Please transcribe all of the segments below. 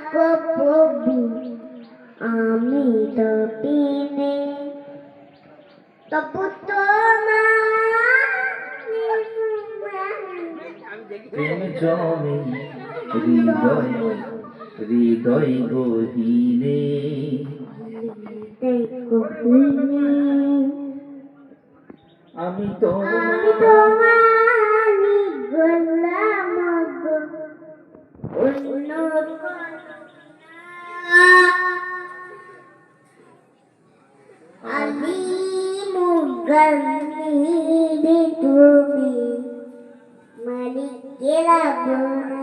প্রভু আমি তো পিনে তবু প্রেম জমে হৃদয় হৃদয় গহীনে আমি তোমারি গোলাম অন্য আমি মুগনি তুমি মালিক রাবনা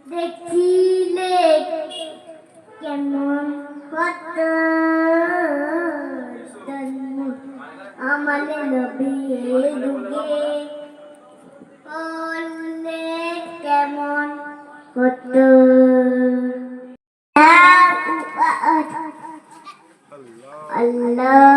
দেখিলে কেমন কত আমালে নবী দুগে বললে কেমন কত আল্লাহ